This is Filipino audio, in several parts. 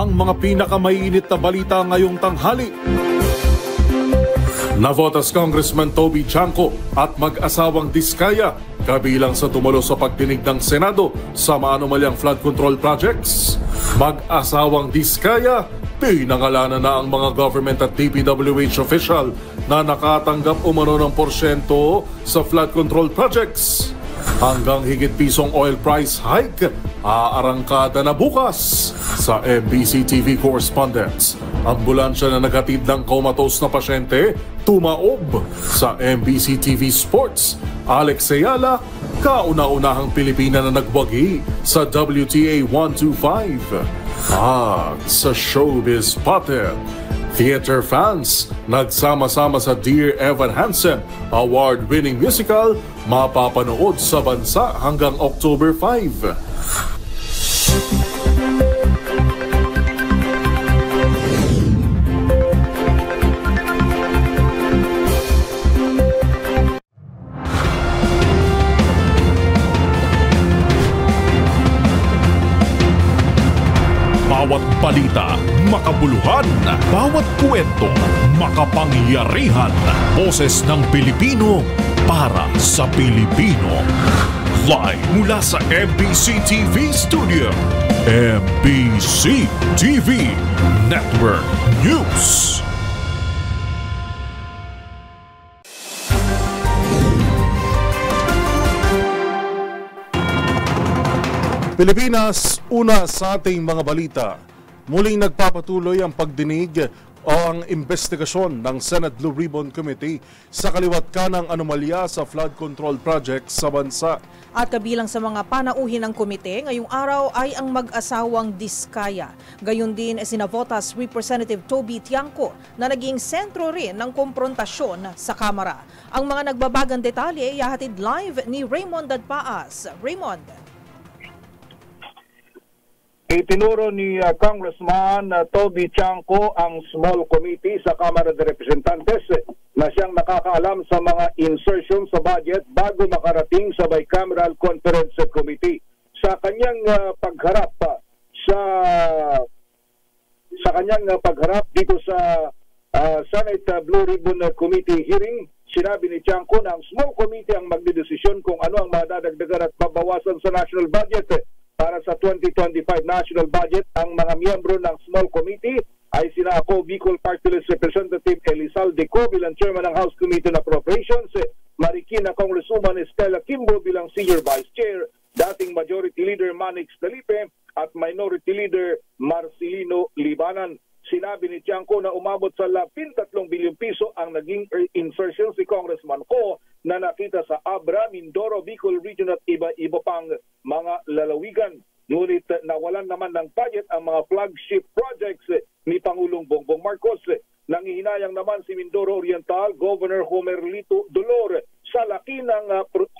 ang mga pinakamainit na balita ngayong tanghali. Navotas Congressman Toby Chanco at mag-asawang Diskaya kabilang sa tumulo sa pagdinig ng Senado sa maanumalyang flood control projects. Mag-asawang Diskaya, pinangalanan na ang mga government at DPWH official na nakatanggap umano ng porsyento sa flood control projects. Hanggang higit pisong oil price hike, aarangkada na bukas. Sa MBC TV correspondents, ambulansya na naghatid ng comatose na pasyente, tumaob. Sa MBC TV Sports, Alex Ayala, kauna-unahang Pilipina na nagwagi sa WTA 125. At sa Showbiz Pattern, theater fans, nagsama-sama sa Dear Evan Hansen award-winning musical, mapapanood sa bansa hanggang October 5. Bawat balita, makabuluhan. Bawat kwento, makapangyarihan. Boses ng Pilipino para sa Pilipino. Live mula sa MBC TV Studio. MBC TV Network News. Pilipinas, una sa ating mga balita. Muling nagpapatuloy ang pagdinig o ang investigasyon ng Senate Blue Ribbon Committee sa kaliwat kanang anomalya sa flood control project sa bansa. At kabilang sa mga panauhin ng komite ngayong araw ay ang mag-asawang Diskaya. Gayon din si Navotas Representative Toby Chanco na naging sentro rin ng komprontasyon sa Kamara. Ang mga nagbabagang detalye ihahatid live ni Raymond Dadpaas. Raymond. Itinuro ni Congressman Toby Chanco ang small committee sa Kamara de Representantes na siyang nakakaalam sa mga insertion sa budget bago makarating sa Bicameral Conference Committee. Sa kanyang pagharap dito sa Senate Blue Ribbon Committee hearing, sinabi ni Chanco na ang small committee ang magdedesisyon kung ano ang madadagdagan at babawasan sa national budget. Para sa 2025 national budget, ang mga miyembro ng small committee ay sina ako, Bicol Party List Representative Elizalde Co bilang Chairman ng House Committee on Appropriations, Marikina Congresswoman Estela Kimbo bilang Senior Vice Chair, dating Majority Leader Manix Felipe at Minority Leader Marcelino Libanan. Sinabi ni Chanco na umabot sa 13 bilyong piso ang naging insertion si Congressman Ko na nakita sa Abra, Mindoro, Bicol Region at iba-iba pang mga lalawigan. Ngunit nawalan naman ng budget ang mga flagship projects ni Pangulong Bongbong Marcos. Nangihinayang naman si Mindoro Oriental, Governor Homer Lito Dolor sa laki ng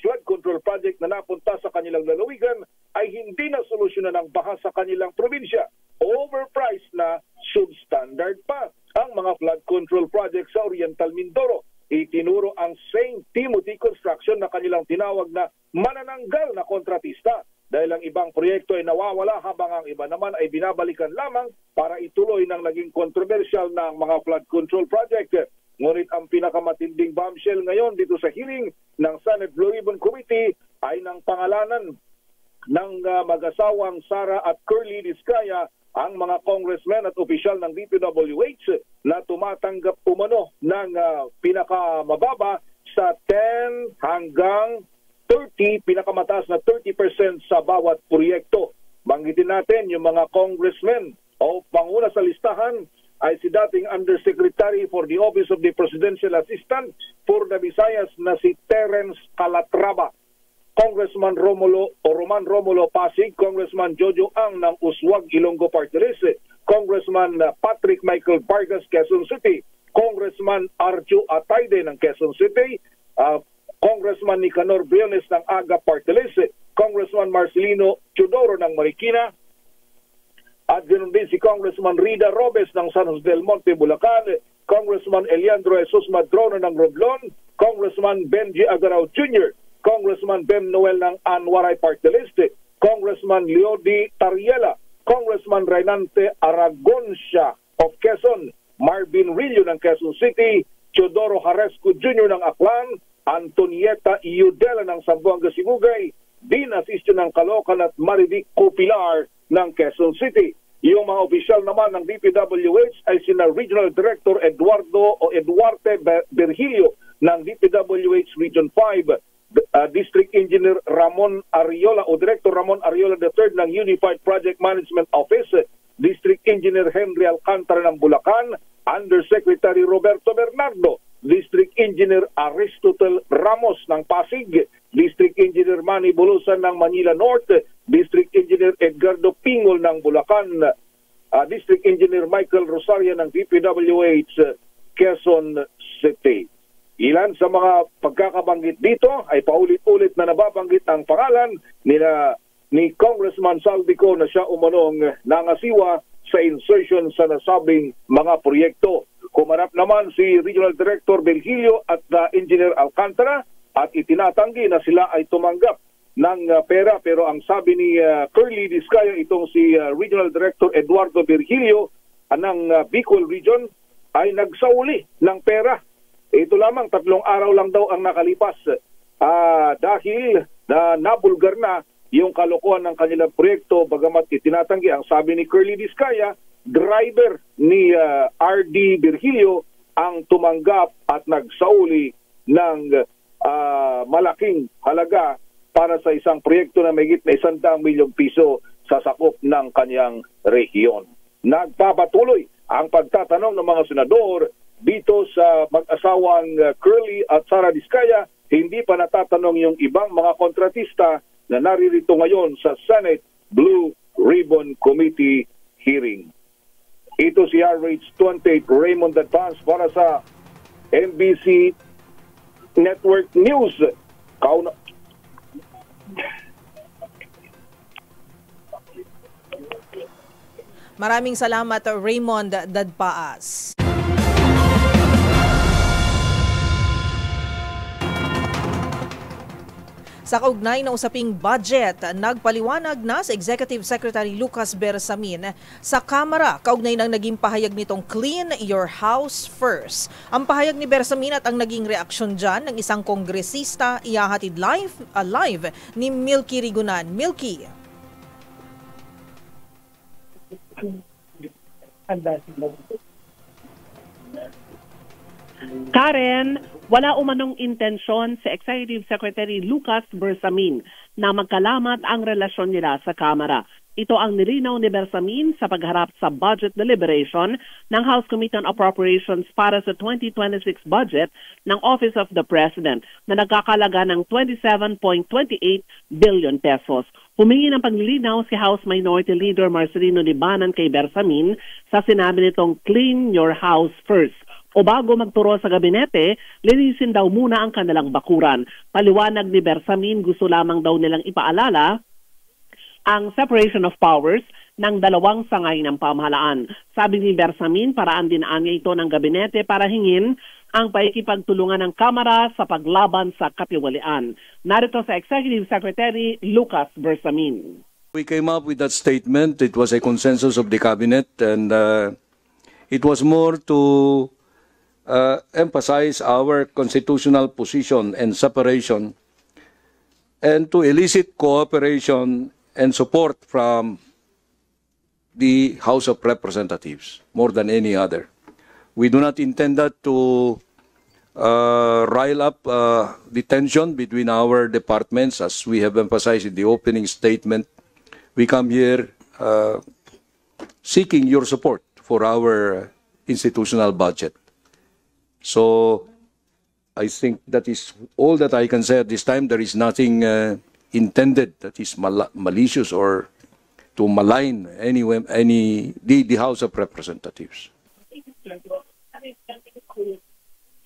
flood control project na napunta sa kanilang lalawigan ay hindi na solusyonan ang baha sa kanilang probinsya. Overpriced na, substandard pa ang mga flood control project sa Oriental Mindoro. Itinuro ang St. Timothy Construction na kanilang tinawag na manananggal na kontratista dahil ang ibang proyekto ay nawawala habang ang iba naman ay binabalikan lamang para ituloy ng naging kontrobersyal na mga flood control project. Ngunit ang pinakamatinding bombshell ngayon dito sa hearing ng Senate Blue Ribbon Committee ay ng pangalanan ng mag-asawang Sara at Curly Diskaya, ang mga congressmen at opisyal ng DPWH na tumatanggap umano ng pinakamababa sa 10 hanggang 30, pinakamataas na 30% sa bawat proyekto. Banggitin natin yung mga congressmen o panguna sa listahan ay si dating Undersecretary for the Office of the Presidential Assistant for the Visayas na si Terence Calatrava, Congressman Roman Romulo Pasig, Congressman Jojo Ang ng Uswag Ilonggo Party List, Congressman Patrick Michael Vargas Quezon City, Congressman Arjo Atayde ng Quezon City, Congressman Nicanor Briones ng Aga Party List, Congressman Marcelino Chodoro ng Marikina, at ganoon din si Congressman Rida Robes ng San Jose del Monte, Bulacan, Congressman Eliandro Jesus Madrono ng Romblon, Congressman Benji Agaraw Jr., Congressman Bem Noel ng Anwaray Party List, Congressman Leody Tariela Congressman Raynante Aragoncia of Quezon, Marvin Rillo ng Quezon City, Teodoro Haresco Jr. ng Aklan, Antonieta Iudela ng Zamboanga Sibugay, Dean Asistio ng Caloocan at Marivic Copilar ng Quezon City. Yung mga opisyal naman ng DPWH ay sina Regional Director Eduarte Virgilio ng DPWH Region 5, District Engineer Ramon Ariola o Director Ramon Ariola III ng Unified Project Management Office, District Engineer Henry Alcantara ng Bulacan, Undersecretary Roberto Bernardo, District Engineer Aristotle Ramos ng Pasig, District Engineer Manny Bulusan ng Manila North, District Engineer Edgardo Pingol ng Bulacan, District Engineer Michael Rosario ng DPWH Quezon City. Ilan sa mga pagkakabanggit dito ay paulit-ulit na nababanggit ang pangalan ni Congressman Saldico na siya umanong nangasiwa sa insertion sa nasabing mga proyekto. Kumarap naman si Regional Director Virgilio at Engineer Alcantara at itinatanggi na sila ay tumanggap ng pera, pero ang sabi ni Curly Discaya, itong si Regional Director Eduardo Virgilio ng Bicol Region, ay nagsauli ng pera. Ito lamang 3 araw lang daw ang nakalipas dahil nabulgar na yung kalokohan ng kanilang proyekto, bagamat itinatanggi. Ang sabi ni Curly Discaya, driver ni RD Virgilio ang tumanggap at nagsauli ng malaking halaga para sa isang proyekto na mahigit na 100 milyong piso sa sakop ng kanyang rehiyon. Nagpapatuloy ang pagtatanong ng mga senador dito sa mag-asawang Curly at Sara Discaya. Hindi pa natatanong yung ibang mga kontratista na naririto ngayon sa Senate Blue Ribbon Committee hearing. Ito si RH28 Raymond Advance para sa MBC Network News. Maraming salamat, Raymond Dadpaas. Sa kaugnay ng usaping budget, nagpaliwanag na si Executive Secretary Lucas Bersamin sa Kamara kaugnay ng naging pahayag nitong Clean Your House First. Ang pahayag ni Bersamin at ang naging reaksyon dyan ng isang kongresista ihahatid live ni Milky Rigunan. Milky. Karen, wala umanong intensyon si Executive Secretary Lucas Bersamin na magkalamat ang relasyon nila sa Kamara. Ito ang nilinaw ni Bersamin sa pagharap sa budget deliberation ng House Committee on Appropriations para sa 2026 budget ng Office of the President na nagkakalaga ng 27.28 billion pesos. Humingi ng paglilinaw si House Minority Leader Marcelino Libanan kay Bersamin sa sinabi nitong Clean Your House First. O bago magturo sa gabinete, linisin daw muna ang kanilang bakuran. Paliwanag ni Bersamin, gusto lamang daw nilang ipaalala ang separation of powers ng dalawang sangay ng pamahalaan. Sabi ni Bersamin, paraan din niya ito ng gabinete para hingin ang paikipagtulungan ng Kamara sa paglaban sa katiwalian. Narito sa Executive Secretary Lucas Bersamin. We came up with that statement. It was a consensus of the cabinet, and it was more to emphasize our constitutional position and separation, and to elicit cooperation and support from the House of Representatives more than any other. We do not intend that to rile up the tension between our departments, as we have emphasized in the opening statement. We come here seeking your support for our institutional budget. So I think that is all that I can say at this time. There is nothing intended that is malicious or to malign the House of Representatives.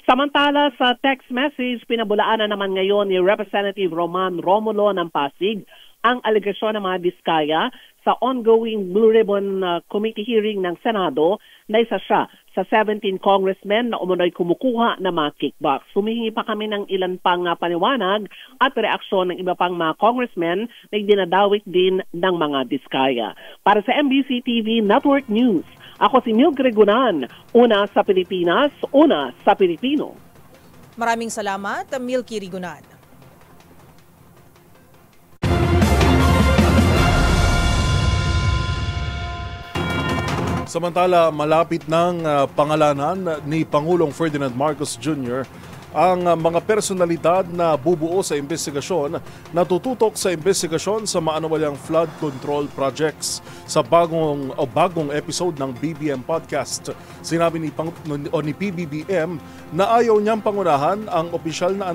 Samantala, sa text message, pinabulaan na naman ngayon ni Representative Roman Romulo ng Pasig ang alegasyon ng mga Diskaya sa ongoing Blue Ribbon Committee hearing ng Senado na isa siya sa 17 congressmen na umunoy kumukuha ng mga kickbacks. Humihingi pa kami ng ilan pang paniwanag at reaksyon ng iba pang mga congressmen na dinadawit din ng mga diskaya. Para sa MBC TV Network News, ako si Mil Gregonan, una sa Pilipinas, una sa Pilipino. Maraming salamat, Milky Rigunan. Samantala, malapit ng pangalanan ni Pangulong Ferdinand Marcos Jr. ang mga personalidad na bubuo sa investigasyon na tututok sa investigasyon sa maanumalyang flood control projects sa bagong episode ng BBM Podcast. Sinabi ni PBBM na ayaw niyang pangunahan ang opisyal na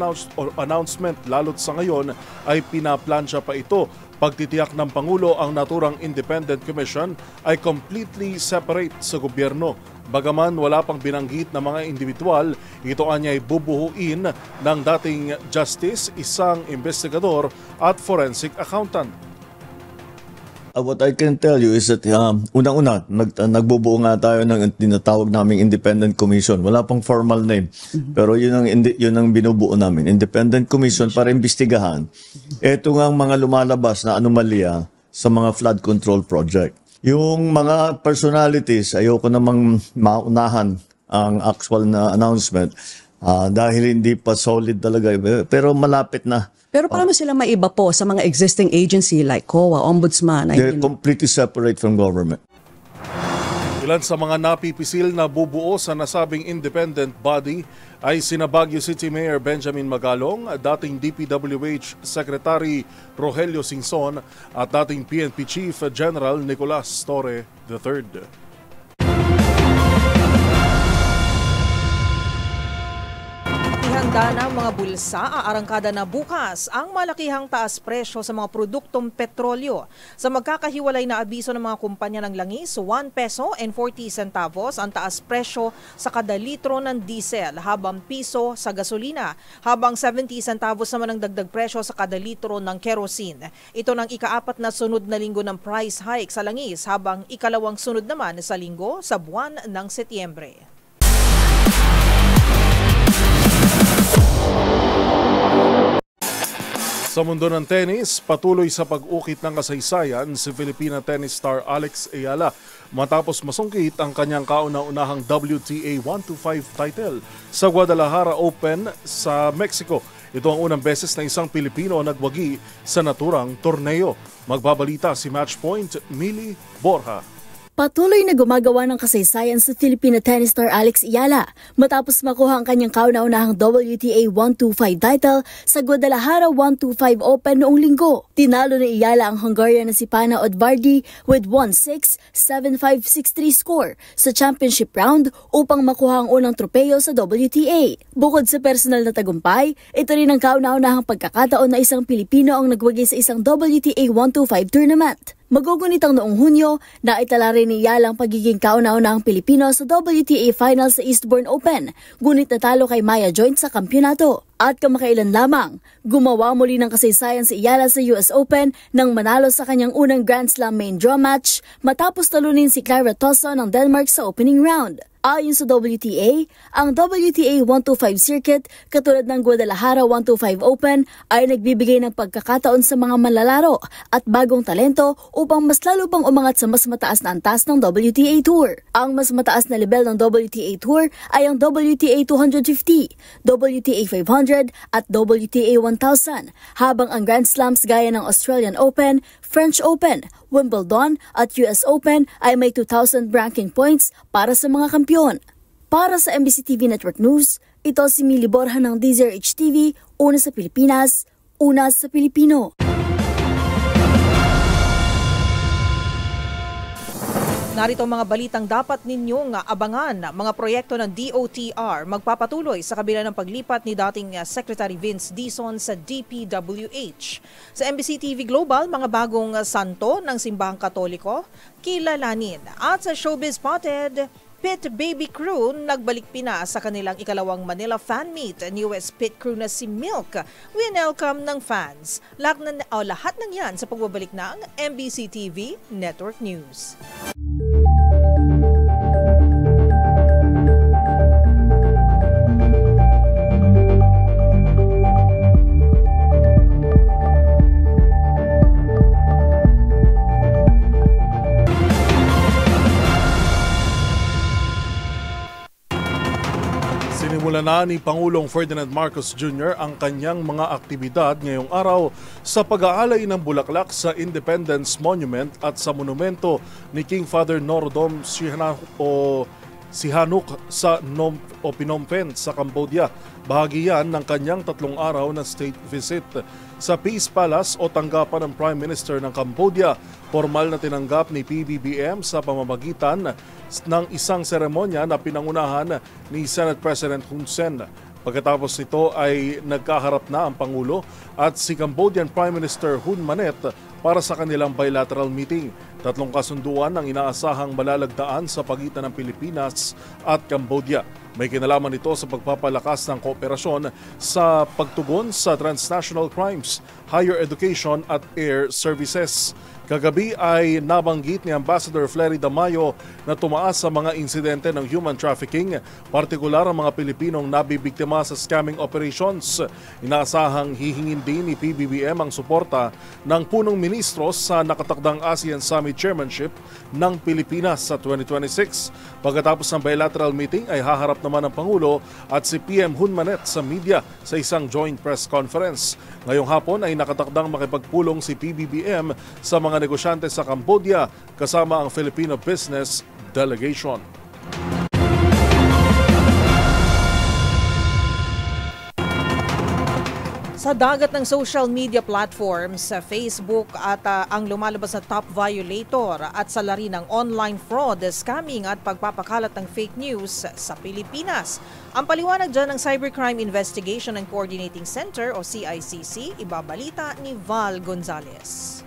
announcement lalo't sa ngayon ay pinaplansya pa ito. Pagtitiyak ng Pangulo ang naturang Independent Commission ay completely separate sa gobyerno. Bagaman wala pang binanggit na mga individual, ito ay bubuhuin ng dating justice, isang investigador at forensic accountant. What I can tell you is that unang-una, nagbubuo nga tayo ng tinatawag naming Independent Commission. Wala pang formal name, pero yun ang binubuo namin. Independent Commission para imbestigahan. Ito nga ang mga lumalabas na anomalya sa mga flood control project. Yung mga personalities, ayoko namang maunahan ang actual na announcement dahil hindi pa solid talaga. Pero malapit na. Pero paano sila maiba po sa mga existing agency like COA, Ombudsman? They're completely separate from government. Ilan sa mga napipisil na bubuo sa nasabing independent body ay sina Baguio City Mayor Benjamin Magalong, dating DPWH Secretary Rogelio Singson at dating PNP Chief General Nicolas Torre III. Ihanda ng mga bulsa, aarangkada na bukas ang malakihang taas presyo sa mga produktong petrolyo. Sa magkakahiwalay na abiso ng mga kumpanya ng langis, 1 peso and 40 centavos ang taas presyo sa kada litro ng diesel, habang piso sa gasolina, habang 70 centavos naman ang dagdag presyo sa kada litro ng kerosene. Ito ng ika-4 na sunod na linggo ng price hike sa langis, habang ikalawang sunod naman sa linggo sa buwan ng Setyembre. Sa mundo ng tennis, patuloy sa pag-ukit ng kasaysayan si Filipina tennis star Alex Ayala matapos masungkit ang kanyang kauna-unahang WTA 125 title sa Guadalajara Open sa Mexico. Ito ang unang beses na isang Pilipino nagwagi sa naturang torneo. Magbabalita si Matchpoint Millie Borja. Patuloy na gumagawa ng kasaysayan sa Filipina tennis star Alex Ayala matapos makuha ang kanyang kauna-unahang WTA 125 title sa Guadalajara 125 Open noong linggo. Tinalo ni Ayala ang Hungarian na si Pana Odvardi with 1-6, 7-5, 6-3 score sa championship round upang makuha ang unang tropeyo sa WTA. Bukod sa personal na tagumpay, ito rin ang kauna-unahang pagkakataon na isang Pilipino ang nagwagi sa isang WTA 125 tournament. Magugunitang noong Hunyo na itala rin ni Ayala ang pagiging kauna-unahang Pilipino sa WTA Finals sa Eastbourne Open, ngunit natalo kay Maya Joint sa kampyonato. At kamakailan lamang, gumawa muli ng kasaysayan si Ayala sa US Open nang manalo sa kanyang unang Grand Slam main draw match matapos talunin si Clara Tosa ng Denmark sa opening round. Ayon sa WTA, ang WTA 125 circuit katulad ng Guadalajara 125 Open ay nagbibigay ng pagkakataon sa mga manlalaro at bagong talento upang mas lalo pang umangat sa mas mataas na antas ng WTA Tour. Ang mas mataas na level ng WTA Tour ay ang WTA 250, WTA 500 at WTA 1000, habang ang Grand Slams gaya ng Australian Open, French Open, Wimbledon at US Open ay may 2,000 ranking points para sa mga kampiyon. Para sa MBC TV Network News, ito si Millie Borja ng DZRH TV, una sa Pilipinas, una sa Pilipino. Narito ang mga balitang dapat ninyong abangan. Mga proyekto ng DOTR magpapatuloy sa kabila ng paglipat ni dating Secretary Vince Dizon sa DPWH. Sa MBC TV Global, mga bagong santo ng Simbahang Katoliko, kilalanin. At sa Showbiz Spotted, Pit Baby Crew nagbalik Pinas sa kanilang ikalawang Manila fan meet. Newest pit crew na si Milk, winelcome ng fans. Lahat ng yan sa pagbabalik ng MBC TV Network News. Sinimulan na ni Pangulong Ferdinand Marcos Jr. ang kanyang mga aktibidad ngayong araw sa pag-aalay ng bulaklak sa Independence Monument at sa monumento ni King Father Norodom Sihanouk sa Phnom Penh sa Cambodia. Bahagi yan ng kanyang 3 araw na state visit. Sa Peace Palace o tanggapan ng Prime Minister ng Cambodia, formal na tinanggap ni PBBM sa pamamagitan ng isang seremonya na pinangunahan ni Senate President Hun Sen. Pagkatapos nito ay nagkaharap na ang Pangulo at si Cambodian Prime Minister Hun Manet para sa kanilang bilateral meeting. 3 kasunduan ang inaasahang malalagdaan sa pagitan ng Pilipinas at Cambodia. May kinalaman nito sa pagpapalakas ng kooperasyon sa pagtugon sa transnational crimes, higher education at air services. Kagabi ay nabanggit ni Ambassador Flery Damayo na tumaas sa mga insidente ng human trafficking, partikular ang mga Pilipinong nabibiktima sa scamming operations. Inaasahang hihingin din ni PBBM ang suporta ng punong ministro sa nakatakdang ASEAN Summit Chairmanship ng Pilipinas sa 2026. Pagkatapos ng bilateral meeting ay haharap naman ng Pangulo at si PM Hun Manet sa media sa isang joint press conference. Ngayong hapon ay nakatakdang makipagpulong si PBBM sa mga negosyante sa Cambodia kasama ang Filipino Business Delegation. Sa dagat ng social media platforms sa Facebook at ang lumalabas na top violator at sa lari ng online fraud, scamming at pagpapakalat ng fake news sa Pilipinas. Ang paliwanag dyan ng Cybercrime Investigation and Coordinating Center o CICC, ibabalita ni Val Gonzalez.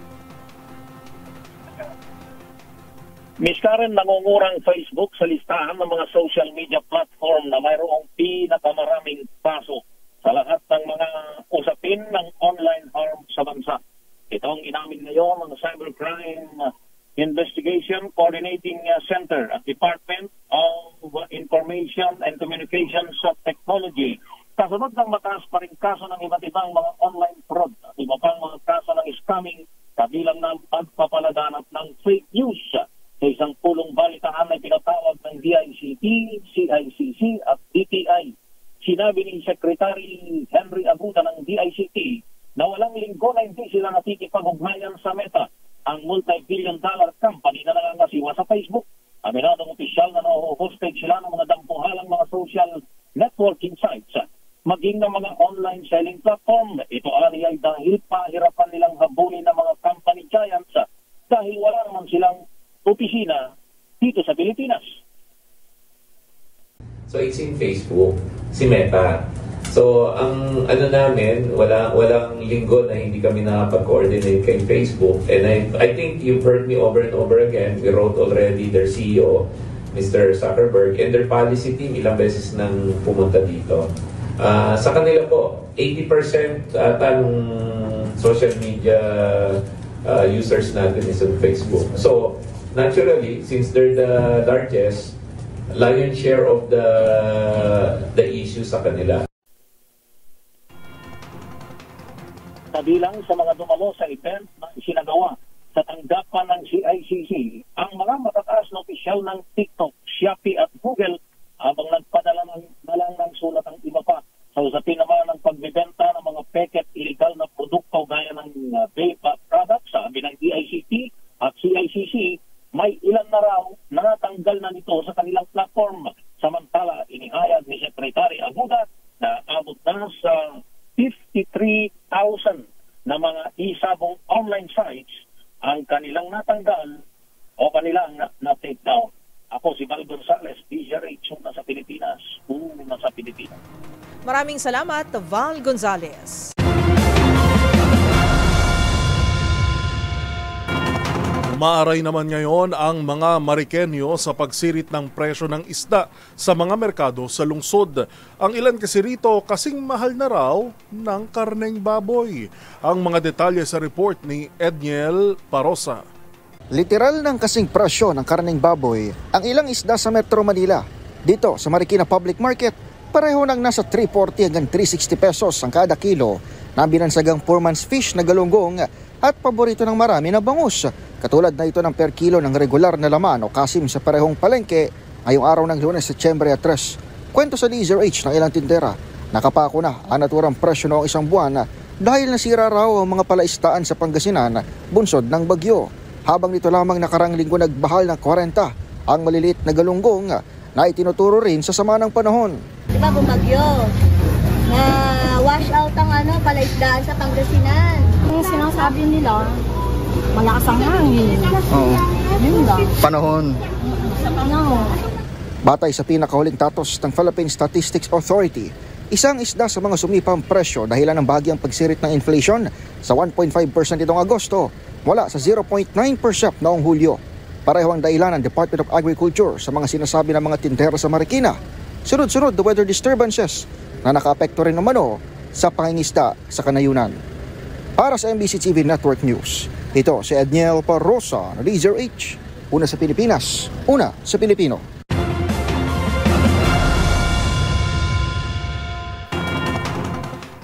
Miss Karen, nangungurang Facebook sa listahan ng mga social media platform na mayroong pinakamaraming paso sa lahat ng mga usapin ng online harm sa bansa. Ito ang inamin ngayon ng Cybercrime Investigation Coordinating Center at Department of Information and Communications Technology. Kasunod ng mataas pa rin kaso ng iba't ibang mga online fraud at iba pang mga kaso ng scamming kabilang ng pagpapalaganap ng fake news. Sa isang pulong balitaan na pinatawag ng DICT, CICC at DTI. Sinabi ni Secretary Henry Aguda ng DICT na walang linggo na hindi sila nakikipag-ugnayan sa Meta, ang multi-billion-dollar company na nangangasiwa sa Facebook. Aminadong opisyal na na-hostage sila ng mga dampuhalang mga social networking sites, maging ng mga online selling platform. Ito ay dahil pahirapan nilang habulin ng mga company giants dahil wala naman silang opisina dito sa Pilipinas. So it's in Facebook, si Meta. So ang ano namin, walang linggo na hindi kami nakapag-coordinate kay Facebook. And I think you've heard me over and over again. We wrote already their CEO, Mr. Zuckerberg, and their policy team ilang beses nang pumunta dito. Sa kanila po, 80% ng social media users natin is on Facebook. So naturally, since they're the largest, lion's share of the issues sa kanila. Kabilang sa mga dumalo sa event na isinagawa sa tanggapan ng CICC, ang mga matataas na opisyal ng TikTok, Shopee at Google habang nagpadala na lang ng sulat ang iba pa sa usapin naman ng pagbibenta ng mga peke at illegal na produkto gaya ng vape products. Sabi ng DICT at CICC, may ilan na raw natanggal na nito sa kanilang platform. Samantala, inihayag ni Secretary Aguda na abot na sa 53,000 na mga isabong online sites ang kanilang natanggal o kanilang na-take down. Ako si Val Gonzalez, DZRH, nasa Pilipinas. Nasa Pilipinas. Maraming salamat, Val Gonzalez. Maaray naman ngayon ang mga Marikenyo sa pagsirit ng presyo ng isda sa mga merkado sa lungsod. Ang ilan kasi rito kasing mahal na raw ng karneng baboy. Ang mga detalye sa report ni Edniel Parosa. Literal ng kasing presyo ng karneng baboy ang ilang isda sa Metro Manila. Dito sa Marikina Public Market, pareho nang nasa 340 hanggang 360 pesos ang kada kilo na binansagang 4 months fish na galunggong at paborito ng marami na bangus. Katulad na ito ng per kilo ng regular na laman o kasim sa parehong palengke ngayong araw ng Lunes, Setyembre 3. Kwento sa DZRH ng ilang tindera, nakapako na ang naturang presyo noong isang buwan dahil nasira raw ang mga palaistaan sa Pangasinan bunsod ng bagyo. Habang nito lamang nakarang linggo nagbahal ng 40 ang maliliit na galunggong na itinuturo rin sa sama ng panahon. Diba bumagyo? Na wash out ang palaisdaan sa Pangasinan. Yung sinasabi nila, malakas ang hangin. Oo. Yun lang. Panahon. Sa panahon. Batay sa pinakahuling datos ng Philippine Statistics Authority, isang isda sa mga sumipang presyo dahilan ng bahagyang pagsirit ng inflation sa 1.5% itong Agosto mula sa 0.9% noong Hulyo. Pareho ang dahilan ng Department of Agriculture sa mga sinasabi ng mga tindera sa Marikina. Sunod-sunod the weather disturbances na nakaapekto rin naman sa pangingisda sa kanayunan. Para sa MBC TV Network News, ito si Edniel Parrosa na DZRH. Una sa Pilipinas, una sa Pilipino.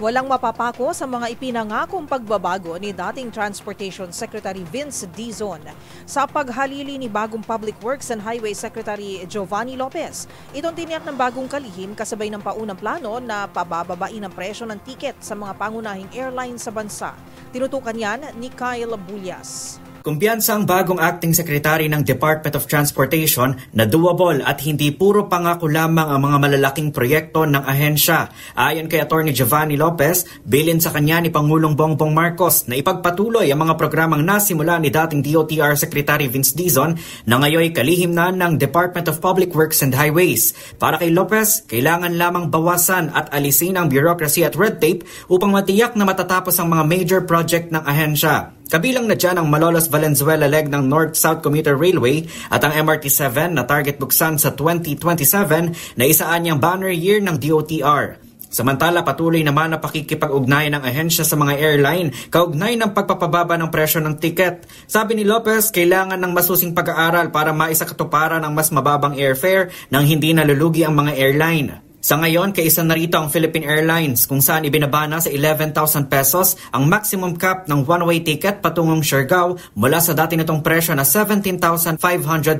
Walang mapapako sa mga ipinangakong pagbabago ni dating Transportation Secretary Vince Dizon sa paghalili ni bagong Public Works and Highway Secretary Giovanni Lopez. Itong tiniyak ng bagong kalihim kasabay ng paunang plano na pabababain ang presyo ng tiket sa mga pangunahing airline sa bansa. Tinutukan yan ni Kyle Bulyas. Kumpiyansa ang bagong acting secretary ng Department of Transportation na doable at hindi puro pangako lamang ang mga malalaking proyekto ng ahensya. Ayon kay Atty. Giovanni Lopez, bilin sa kanya ni Pangulong Bongbong Marcos na ipagpatuloy ang mga programang nasimula ni dating DOTR Secretary Vince Dizon na ngayon kalihim na ng Department of Public Works and Highways. Para kay Lopez, kailangan lamang bawasan at alisin ang bureaucracy at red tape upang matiyak na matatapos ang mga major project ng ahensya. Kabilang na dyan ang Malolos Valenzuela leg ng North-South Commuter Railway at ang MRT-7 na target buksan sa 2027 na isaan niyang banner year ng DOTR. Samantala, patuloy naman na pakikipag-ugnayan ng ahensya sa mga airline kaugnay ng pagpapababa ng presyo ng tiket. Sabi ni Lopez, kailangan ng masusing pag-aaral para maisakatuparan ang mas mababang airfare nang hindi nalulugi ang mga airline. Sa ngayon, kaisa na rito ang Philippine Airlines kung saan ibinaba na sa 11,000 pesos ang maximum cap ng one-way ticket patungong Siargao mula sa dati nitong presyo na 17,500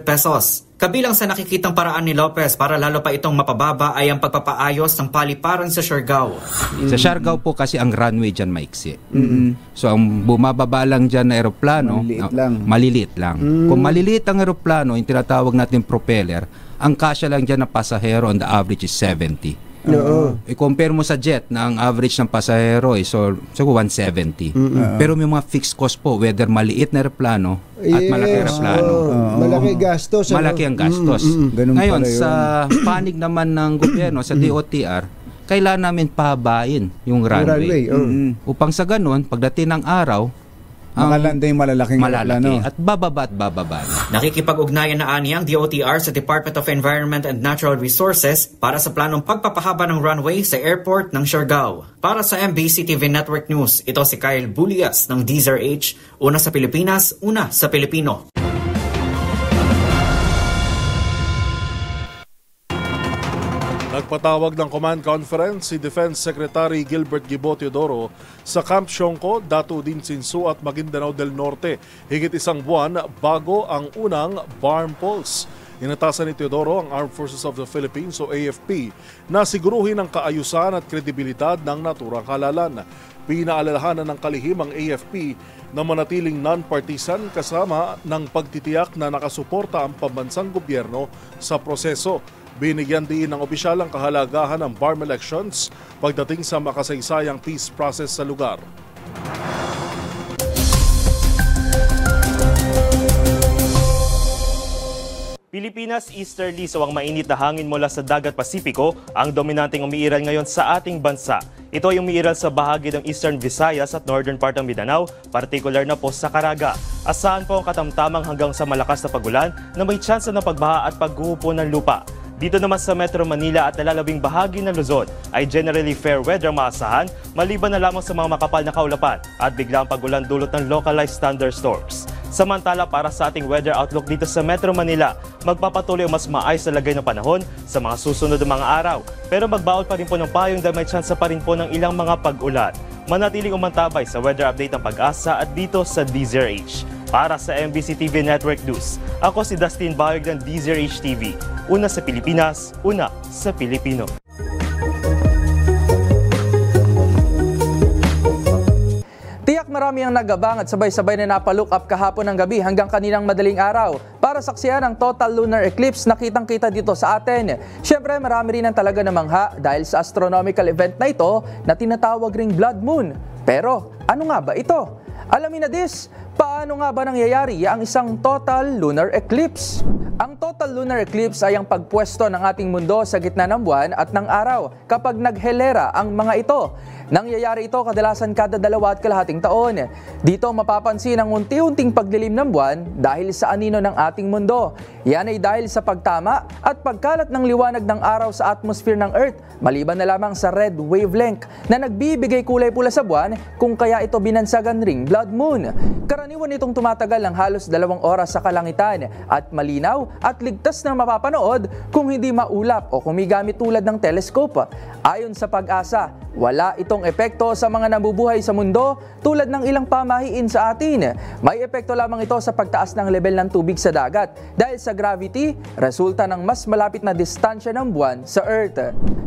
pesos. Kabilang sa nakikitang paraan ni Lopez para lalo pa itong mapababa ay ang pagpapaayos ng paliparan sa Siargao. Sa Siargao po kasi ang runway dyan maiksi. So ang bumababa lang dyan na aeroplano, maliliit lang. Kung maliliit ang aeroplano, yung tinatawag natin propeller, ang kasya lang dyan na pasahero on the average is 70. I-compare mo sa jet na ang average ng pasahero is so 170. Pero may mga fixed cost po, whether maliit na aeroplano at malaki aeroplano. Malaki gastos. Malaki ang gastos. Ngayon, sa panig naman ng gobyerno, sa DOTR, kailangan namin pahabain yung runway. Upang sa ganun, pagdating ng araw, makalanda yung malalaking malalaki at bababa na. Nakikipag-ugnayan na ani ang DOTR sa Department of Environment and Natural Resources para sa planong pagpapahaba ng runway sa airport ng Siargao. Para sa MBC TV Network News, ito si Kyle Bulyas ng DZRH. Una sa Pilipinas, una sa Pilipino. Nagpatawag ng command conference si Defense Secretary Gilbert Gibo Teodoro sa Camp Siongco, Datu Din Sinsu at Maguindanao del Norte higit isang buwan bago ang unang BARM Pulse. Inatasan ni Teodoro ang Armed Forces of the Philippines o AFP na siguruhin ang kaayusan at kredibilidad ng naturang halalan. Pinaalalahanan ng kalihim ang AFP na manatiling non-partisan kasama ng pagtitiyak na nakasuporta ang pambansang gobyerno sa proseso. Binigyan din ng opisyal ang kahalagahan ng BARM elections pagdating sa makasaysayang peace process sa lugar. Pilipinas easterly, so ang mainit na hangin mula sa dagat Pasipiko ang dominanteng umiiral ngayon sa ating bansa. Ito ay umiiral sa bahagi ng Eastern Visayas at Northern part ng Mindanao, partikular na po sa Caraga. Asahan po ang katamtamang hanggang sa malakas na pagulan na may tsansa ng pagbaha at paghuhupo ng lupa. Dito naman sa Metro Manila at nalalabing bahagi ng Luzon ay generally fair weather maasahan maliban na lamang sa mga makapal na kaulapan at biglang pagulan dulot ng localized thunderstorms. Samantala para sa ating weather outlook dito sa Metro Manila, magpapatuloy ang mas maayos na lagay ng panahon sa mga susunod na mga araw. Pero magbaon pa rin po ng payong dahil may tsansa pa rin po ng ilang mga pag-ulan. Manatiling umantabay sa weather update ng Pag-asa at dito sa DZRH. Para sa MBC TV Network News, ako si Dustin Bahag ng DZRH TV. Una sa Pilipinas, una sa Pilipino. Tiyak marami ang nagabang at sabay-sabay na napalook up kahapon ng gabi hanggang kaninang madaling araw para saksiyan ang total lunar eclipse na kitang-kita dito sa atin. Siyempre marami rin ang talaga namangha dahil sa astronomical event na ito na tinatawag ring blood moon. Pero ano nga ba ito? Alamin na this, paano nga ba nangyayari ang isang total lunar eclipse? Ang total lunar eclipse ay ang pagpwesto ng ating mundo sa gitna ng buwan at ng araw kapag naghelera ang mga ito. Nangyayari ito kadalasan kada 2.5 taon. Dito mapapansin ang unti-unting pagdilim ng buwan dahil sa anino ng ating mundo. Yan ay dahil sa pagtama at pagkalat ng liwanag ng araw sa atmosphere ng Earth, maliban na lamang sa red wavelength na nagbibigay kulay pula sa buwan kung kaya ito binansagan ring blood moon. Karaniwan itong tumatagal ng halos 2 oras sa kalangitan at malinaw at ligtas na mapapanood kung hindi maulap o kumigamit tulad ng telescope. Ayon sa Pag-asa, wala itong epekto sa mga nabubuhay sa mundo tulad ng ilang pamahiin sa atin. May epekto lamang ito sa pagtaas ng level ng tubig sa dagat dahil sa gravity, resulta ng mas malapit na distansya ng buwan sa Earth.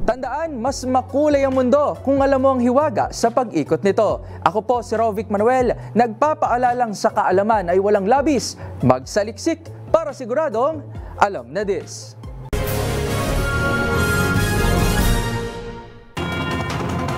Tandaan, mas makulay ang mundo kung alam mo ang hiwaga sa pag-ikot nito. Ako po si Rovic Manuel, nagpapaalalang sa kaalaman ay walang labis, magsaliksik para siguradong alam na this.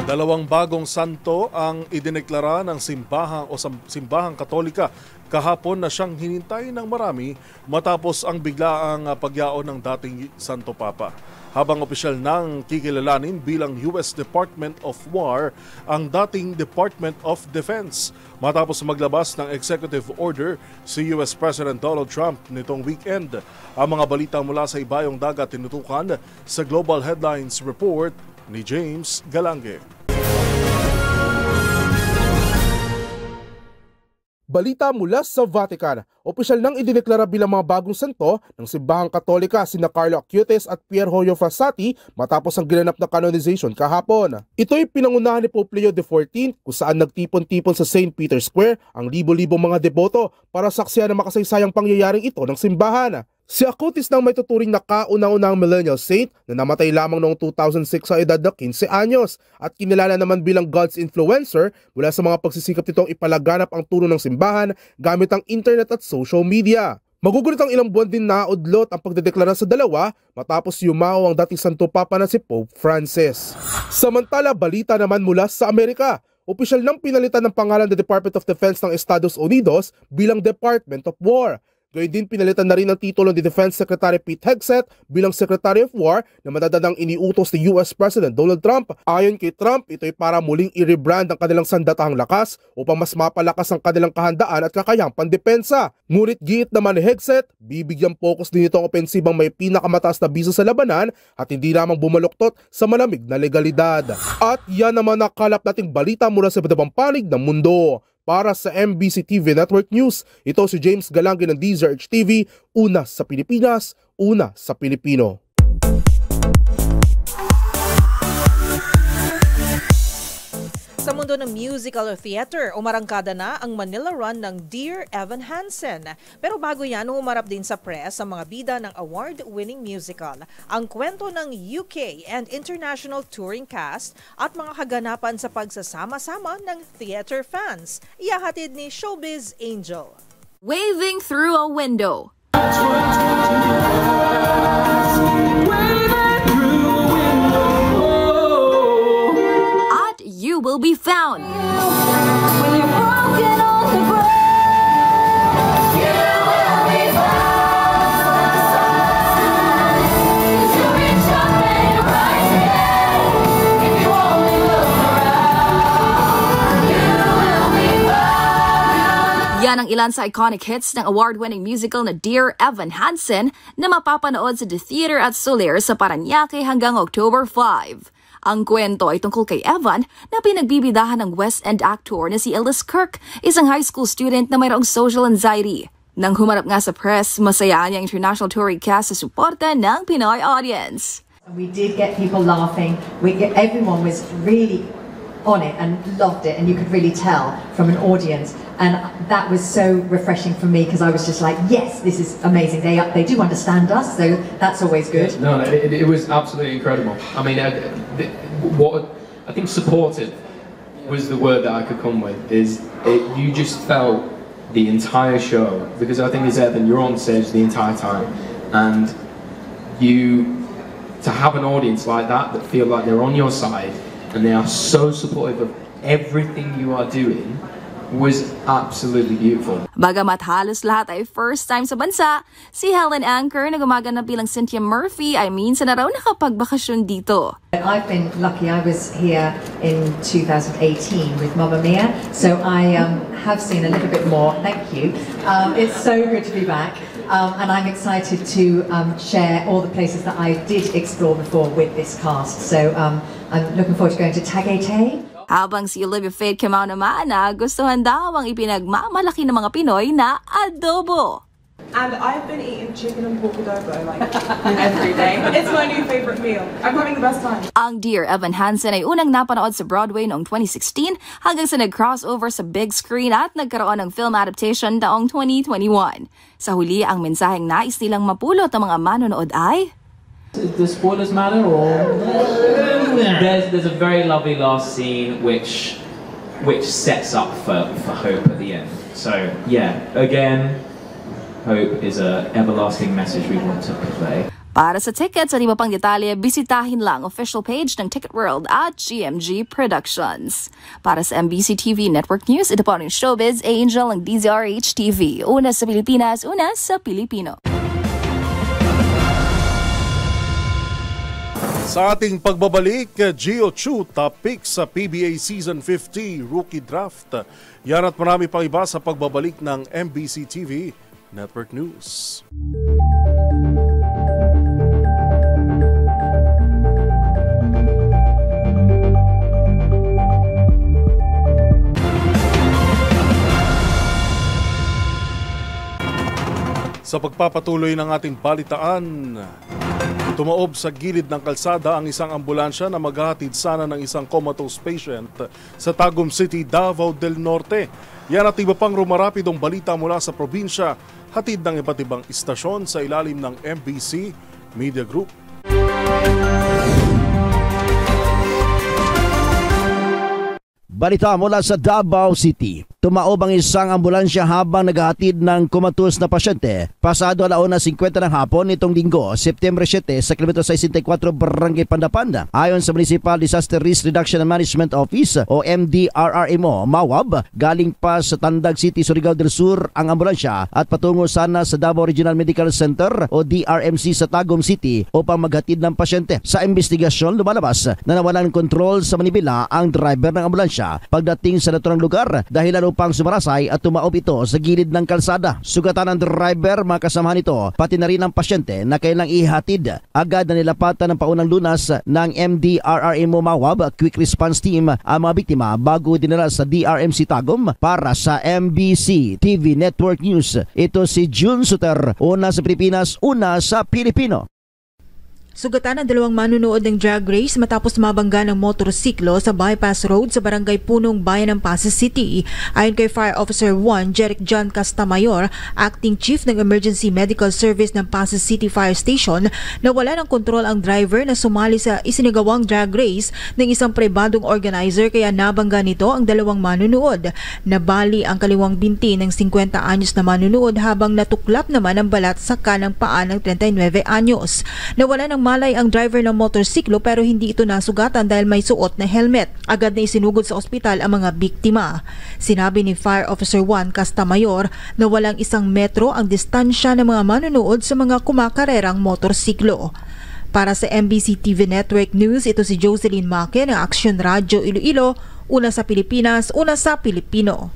Dalawang bagong santo ang idineklara ng simbahang Katolika kahapon na siyang hinintay ng marami matapos ang biglaang pagyaon ng dating Santo Papa. Habang opisyal nang kikilalanin bilang US Department of War ang dating Department of Defense matapos maglabas ng executive order si US President Donald Trump nitong weekend. Ang mga balita mula sa ibayong dagat tinutukan sa Global Headlines Report ni James Galange. Balita mula sa Vatican, opisyal nang idineklara bilang mga bagong santo ng simbahang Katolika sina Carlo Acutis at Pierhoyo Frassati matapos ang ginanap na canonization kahapon. Ito'y pinangunahan ni Pope Leo XIV kung saan nagtipon-tipon sa St. Peter's Square ang libo-libong mga deboto para saksiyan ang makasaysayang pangyayaring ito ng simbahan. Si Acutis nang may tuturing na kauna-unang millennial saint na namatay lamang noong 2006 sa edad na 15 anyos at kinilala naman bilang God's influencer mula sa mga pagsisikap nitong ipalaganap ang turo ng simbahan gamit ang internet at social media. Magugulat ang ilang buwan din na udlot ang pagdedeklara sa dalawa matapos yumao ang dating Santo Papa na si Pope Francis. Samantala, balita naman mula sa Amerika. Opisyal nang pinalitan ng pangalan ng Department of Defense ng Estados Unidos bilang Department of War. Gayun din pinalitan na rin ang titulo ni Defense Secretary Pete Hegseth bilang Secretary of War na madadadang iniutos ni US President Donald Trump. Ayon kay Trump, ito'y para muling i-rebrand ang kanilang sandatahang lakas upang mas mapalakas ang kanilang kahandaan at kakayahang pandepensa. Ngunit giit naman ni Hegseth, bibigyang focus din ito ang opensibang may pinakamataas na bisa sa labanan at hindi lamang bumaluktot sa malamig na legalidad. At yan naman nakalap nating balita mula sa iba't ibang panig ng mundo. Para sa MBC TV Network News, ito si James Galange ng DZRH TV, una sa Pilipinas, una sa Pilipino. Sa mundo ng musical or theater, umarangkada na ang Manila run ng Dear Evan Hansen. Pero bago yan, umarap din sa press ang mga bida ng award-winning musical. Ang kwento ng UK and international touring cast at mga kaganapan sa pagsasama-sama ng theater fans. Iyahatid ni Showbiz Angel. Waving through a window. You will be found. When you're broken on the ground, you will be found. You reach up and rise again. If you only look around, you will be found. Yan ang ilan sa iconic hits ng award-winning musical na Dear Evan Hansen na mapapanood sa The Theater at Soler sa Parañaque hanggang October 5. Ang kwento ay tungkol kay Evan na pinagbibidahan ng West End actor na si Ellis Kirk, isang high school student na mayroong social anxiety. Nang humarap nga sa press, masaya niya ang international touring cast sa suporta ng Pinoy audience. We did get people laughing. Everyone was really on it and loved it, and you could really tell from an audience, and that was so refreshing for me because I was just like, yes, this is amazing. They do understand us, so that's always good. No, it was absolutely incredible. I mean, what I think supportive was the word that I could come with. You just felt the entire show, because I think as Evan, you're on stage the entire time, and to have an audience like that feel like they're on your side and they are so supportive of everything you are doing was absolutely beautiful. Bagamat halos lahat ay first time sa bansa, si Helen Anchor na gumaganap bilang Cynthia Murphy ay minsan na raw nakapagbakasyon dito. I've been lucky. I was here in 2018 with Mamma Mia, so I have seen a little bit more. Thank you. It's so good to be back. And I'm excited to share all the places that I did explore before with this cast. So I'm looking forward to going to Tagaytay. Habang si Olivia Faith Camao naman gustuhan daw ang ipinagmamalaki ng mga Pinoy na adobo. And I've been eating chicken and pork adobo like every day. It's my new favorite meal. I'm having the best time. Ang Dear Evan Hansen ay unang napanood sa Broadway noong 2016 hanggang sa nag-crossover sa big screen at nagkaroon ng film adaptation taong 2021. Sa huli, ang mensaheng nais nilang mapulot ng mga manonood ay... Does spoilers matter, or there's a very lovely last scene which sets up for hope at the end. So yeah, again, hope is a everlasting message we want to convey. Para sa tickets at iba pang detalye, bisitahin lang official page ng Ticket World at GMG Productions. Para sa MBC TV Network News, ito po ang Showbiz Angel ng DZRH TV. Una sa Pilipinas, una sa Pilipino. Sa ating pagbabalik, Gio Chu top pick sa PBA Season 50 Rookie Draft. Yan at marami pang iba sa pagbabalik ng MBC TV Network News. Sa pagpapatuloy ng ating balitaan, tumaob sa gilid ng kalsada ang isang ambulansya na maghahatid sana ng isang comatose patient sa Tagum City, Davao del Norte. Yan at iba pang rumarapidong balita mula sa probinsya, hatid ng iba't ibang istasyon sa ilalim ng MBC Media Group. Balita mula sa Davao City. Tumaob ang isang ambulansya habang naghahatid ng comatose na pasyente pasado 1:50 ng hapon nitong linggo, September 7 sa kilometro 64 Barangay Pandapanda. Ayon sa Municipal Disaster Risk Reduction and Management Office o MDRRMO, MAWAB, galing pa sa Tandag City, Surigao del Sur ang ambulansya at patungo sana sa Davao Regional Medical Center o DRMC sa Tagum City upang maghatid ng pasyente. Sa investigasyon, lumalabas na nawalan ng kontrol sa Manibela ang driver ng ambulansya pagdating sa naturang lugar dahilan upang sumarasay at tumaob ito sa gilid ng kalsada. Sugatan ng driver, mga kasamahan nito, pati na rin ang pasyente na kailang ihatid. Agad na nilapatan ng paunang lunas ng MDRRMO MAWAB Quick Response Team ang mga biktima bago dinala sa DRMC Tagum. Para sa MBC TV Network News, ito si June Suter, una sa Pilipinas, una sa Pilipino. Sugatan ang dalawang manunood ng drag race matapos mabangga ng motorsiklo sa bypass road sa barangay Punong, Bayan ng Pasay City. Ayon kay Fire Officer 1 Jeric John Castamayor, Acting Chief ng Emergency Medical Service ng Pasay City Fire Station, nawala ng kontrol ang driver na sumali sa isinagawang drag race ng isang pribadong organizer kaya nabangga nito ang dalawang manunood. Nabali ang kaliwang binti ng 50 anyos na manunood habang natuklap naman ang balat sa kanang paa ng 39 anyos. Nawala ng malay ang driver ng motorsiklo pero hindi ito nasugatan dahil may suot na helmet. Agad na isinugod sa ospital ang mga biktima. Sinabi ni Fire Officer 1 Castamayor na walang 1 metro ang distansya ng mga manonood sa mga kumakarerang motorsiklo. Para sa MBC TV Network News, ito si Jocelyn Make ng Action Radio Iloilo, una sa Pilipinas, una sa Pilipino.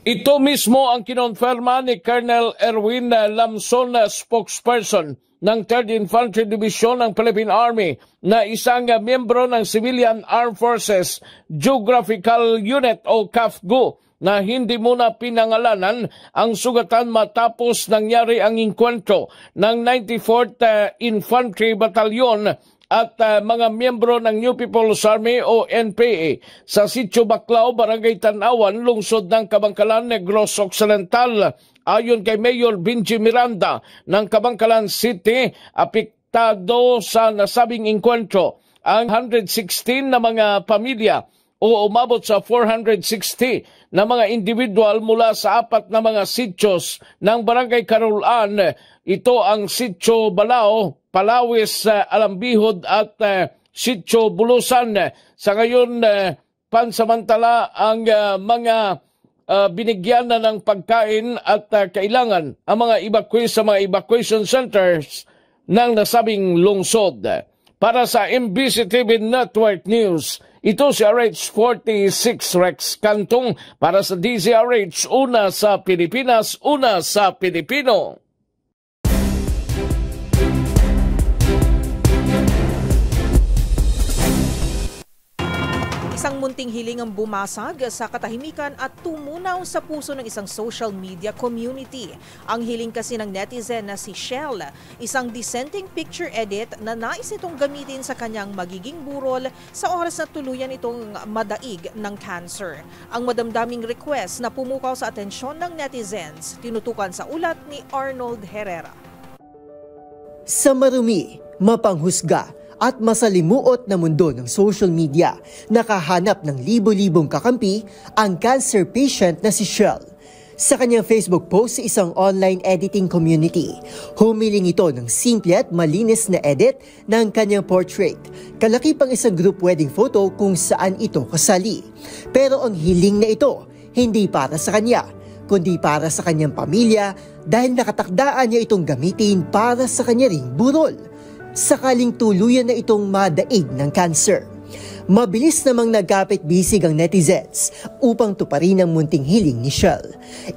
Ito mismo ang kinonfirma ni Colonel Erwin Lamson, spokesperson ng 3rd Infantry Division ng Philippine Army na isang miyembro ng Civilian Armed Forces Geographical Unit o CAFGU na hindi muna pinangalanan ang sugatan matapos nangyari ang inkwentro ng 94th Infantry Battalion at mga miyembro ng New People's Army o NPA sa Sitio Baclao, Barangay Tanawan, lungsod ng Kabangkalan, Negros Occidental. Ayon kay Mayor Benji Miranda ng Kabangkalan City, apektado sa nasabing engkwentro ang 116 na mga pamilya o umabot sa 460 na mga individual mula sa 4 na mga sityos ng Barangay Carolan. Ito ang Sitio Balao, Palawis, Alambihod at Sitio Bulusan. Sa ngayon, pansamantala ang mga binigyan na ng pagkain at kailangan ang mga evacuees sa mga evacuation centers ng nasabing lungsod. Para sa MBC TV Network News, ito si RH46 Rex Cantong para sa DZRH, una sa Pilipinas, una sa Pilipino. Isang munting hiling ang bumasag sa katahimikan at tumunaw sa puso ng isang social media community. Ang hiling kasi ng netizen na si Shell, isang dissenting picture edit na nais itong gamitin sa kanyang magiging burol sa oras na tuluyan itong madaig ng cancer. Ang madamdaming request na pumukaw sa atensyon ng netizens, tinutukan sa ulat ni Arnold Herrera. Sa marumi, mapanghusga at masalimuot na mundo ng social media, nakahanap ng libo-libong kakampi ang cancer patient na si Shell. Sa kanyang Facebook post sa isang online editing community, humiling ito ng simple at malinis na edit ng kanyang portrait. Kalaki pang isang group wedding photo kung saan ito kasali. Pero ang hiling na ito, hindi para sa kanya, kundi para sa kanyang pamilya dahil nakatakdaan niya itong gamitin para sa kanya ring burol. Sakaling tuluyan na itong madaig ng cancer. Mabilis namang nagkapit-bisig ang netizens upang tuparin ang munting hiling ni Shell.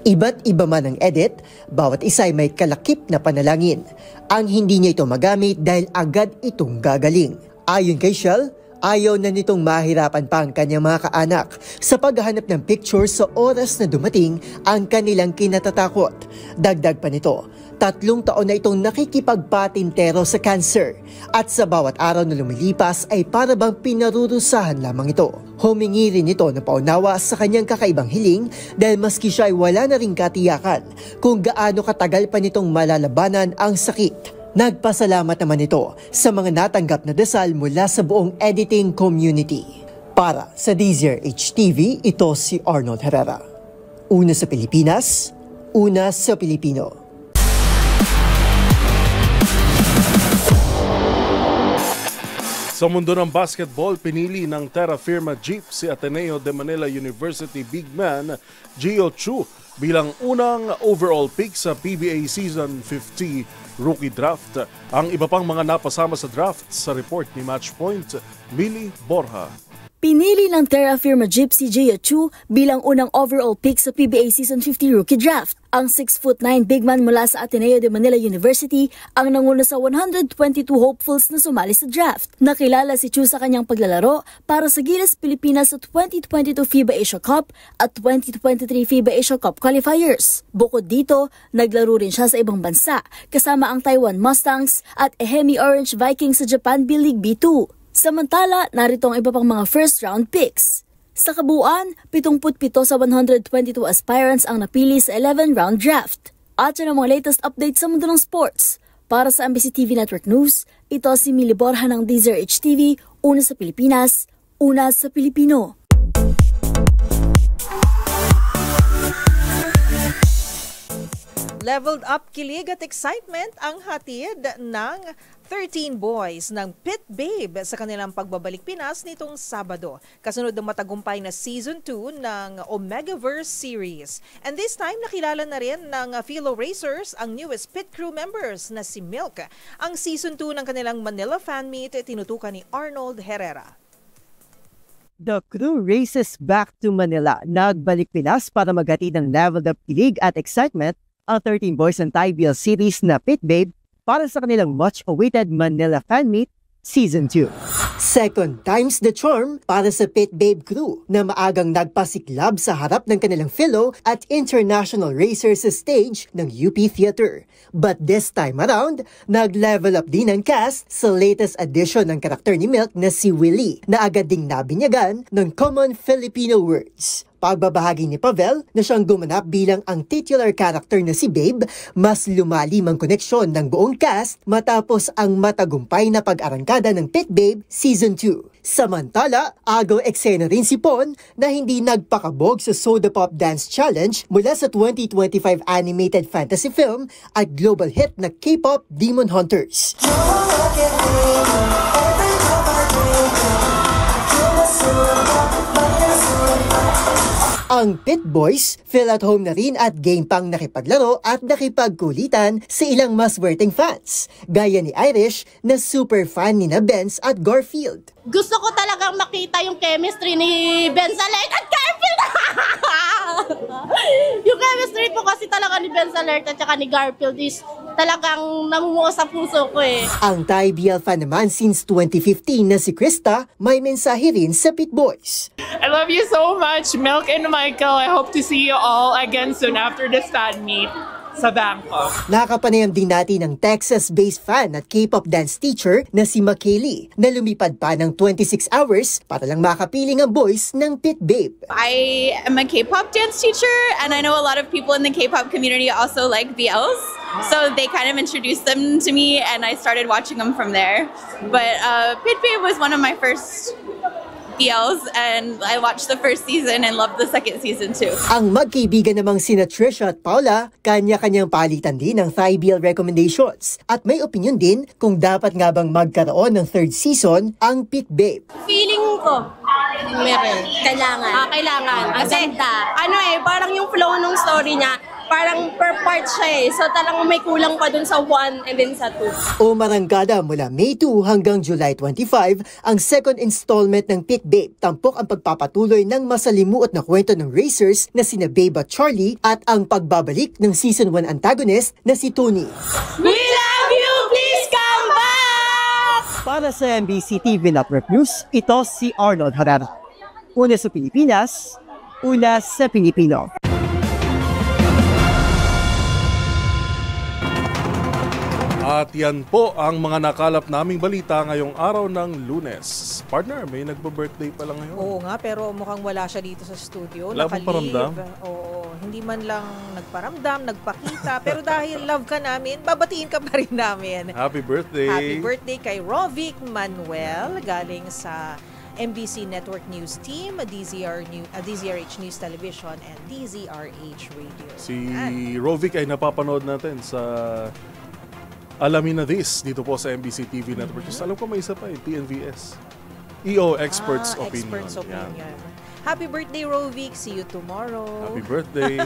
Iba't iba man ang edit, bawat isa ay may kalakip na panalangin. Ang hindi niya ito magamit dahil agad itong gagaling. Ayon kay Shell, ayaw na nitong mahirapan pa ang kanyang mga kaanak sa paghahanap ng picture sa oras na dumating ang kanilang kinatatakot. Dagdag pa nito, 3 taon na itong nakikipagpatintero sa cancer at sa bawat araw na lumilipas ay para bang pinarurusahan lamang ito. Humingi rin ito ng paunawa sa kanyang kakaibang hiling dahil maski siya ay wala na ring katiyakan kung gaano katagal pa nitong malalabanan ang sakit. Nagpasalamat naman ito sa mga natanggap na dasal mula sa buong editing community. Para sa DZRH TV, ito si Arnold Herrera. Una sa Pilipinas, una sa Pilipino. Sa mundo ng basketball, pinili ng Terra Firma Jeep si Ateneo de Manila University big man Gio Chu bilang unang overall pick sa PBA Season 50 Rookie Draft. Ang iba pang mga napasama sa draft sa report ni Matchpoint, Millie Borja. Pinili ng Terra Firma Jeep si Gio Chu bilang unang overall pick sa PBA Season 50 Rookie Draft. Ang 6'9" big man mula sa Ateneo de Manila University ang nanguna sa 122 hopefuls na sumali sa draft. Nakilala si Chu sa kanyang paglalaro para sa Gilas Pilipinas sa 2022 FIBA Asia Cup at 2023 FIBA Asia Cup qualifiers. Bukod dito, naglaro rin siya sa ibang bansa kasama ang Taiwan Mustangs at Ehime Orange Vikings sa Japan B-League B2. Samantala, narito ang iba pang mga first-round picks. Sa kabuuan, 77 sa 122 aspirants ang napili sa 11-round draft. At yan ang mga latest updates sa mundo ng sports. Para sa MBC TV Network News, ito si Millie Borja ng DZRH TV, una sa Pilipinas, una sa Pilipino. Leveled up kilig at excitement ang hatid ng 13 boys ng Pit Babe sa kanilang pagbabalik Pinas nitong Sabado, kasunod ng matagumpay na Season 2 ng Omegaverse Series. And this time, nakilala na rin ng Philo Racers ang newest pit crew members na si Milk. Ang Season 2 ng kanilang Manila fan meet, tinutukan ni Arnold Herrera. The crew races back to Manila. Nagbalik Pinas para maghatid ng leveled up kilig at excitement ang 13 boys ng Tybiel series na Pit Babe para sa kanilang much-awaited Manila fan meet Season 2. Second time's the charm para sa Pit Babe crew na maagang nagpasiklab sa harap ng kanilang fellow at international racers sa stage ng UP Theater. But this time around, nag-level up din ang cast sa latest edition ng karakter ni Milk na si Willie na agad ding nabinyagan ng common Filipino words. Pagbabahagi ni Pavel na siyang gumanap bilang ang titular character na si Babe, mas lumalim ang koneksyon ng buong cast matapos ang matagumpay na pag-arangkada ng Pit Babe Season 2. Samantala, agaw eksena rin si Pon na hindi nagpakabog sa Soda Pop Dance Challenge mula sa 2025 animated fantasy film at global hit na K-pop Demon Hunters. Ang Pit Boys, feel at home na rin at game pang nakipaglaro at nakipagkulitan sa ilang maswerteng fans, gaya ni Irish na super fan ni na Benz at Garfield. Gusto ko talagang makita yung chemistry ni Benzalet at Garfield! Yung chemistry po kasi talaga ni Benzalet at saka ni Garfield is talagang namumuo sa puso ko eh. Ang Thai BL fan naman since 2015 na si Krista, may mensahe rin sa Pit Boys. I love you so much, Milk and Michael. I hope to see you all again soon after this fan meet sa Bangkok. Nakapanayam din natin ang Texas-based fan at K-pop dance teacher na si Makaylee na lumipad pa ng 26 hours para lang makapiling ang voice ng Pit Babe. I am a K-pop dance teacher and I know a lot of people in the K-pop community also like BLs. So they kind of introduced them to me and I started watching them from there. But Pit Babe was one of my first BLs and I watched the first season and loved the second season too. Ang magkaibigan namang sina Trisha at Paula, kanya-kanyang palitan din ng Thai BL recommendations at may opinion din kung dapat nga bang magkaroon ng third season ang Pit Babe. Feeling ko, meron. Kailangan. Kailangan. Kasi, parang yung flow ng story niya, parang per part siya eh. So talagang may kulang pa dun sa 1 and then sa 2. Umarangkada mula May 2 hanggang July 25 ang second installment ng Pit Babe. Tampok ang pagpapatuloy ng masalimuot na kwento ng racers na sina Babe at Charlie at ang pagbabalik ng Season 1 antagonist na si Tony. We love you! Please come back! Para sa MBC TV Network News, ito si Arnold Herrera. Una sa Pilipinas, una sa Pilipino. At yan po ang mga nakalap naming balita ngayong araw ng Lunes. Partner, may nagbo-birthday pa lang ngayon. Oo nga, pero mukhang wala siya dito sa studio. Wala pong paramdam? Oo, hindi man lang nagparamdam, nagpakita. Pero dahil love ka namin, babatiin ka pa rin namin. Happy birthday! Happy birthday kay Rovic Manuel, galing sa MBC Network News Team, DZRH News Television, and DZRH Radio. Si Rovic ay napapanood natin sa Alamin na This dito po sa MBC TV Network. Alam ko may isa pa TNVS. EO Experts Opinion. Experts Opinion. Happy birthday, Rovic. See you tomorrow. Happy birthday.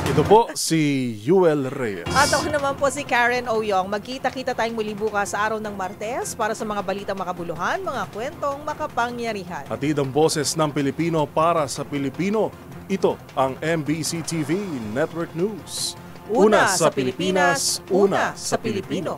Ito po si Yuel Reyes. At ako naman po si Karen Oyong. Magkita-kita tayong muli bukas sa araw ng Martes para sa mga balitang makabuluhan, mga kwentong makapangyarihan. Hatid ang boses ng Pilipino para sa Pilipino. Ito ang MBC TV Network News. Una sa Pilipinas, una sa Pilipino.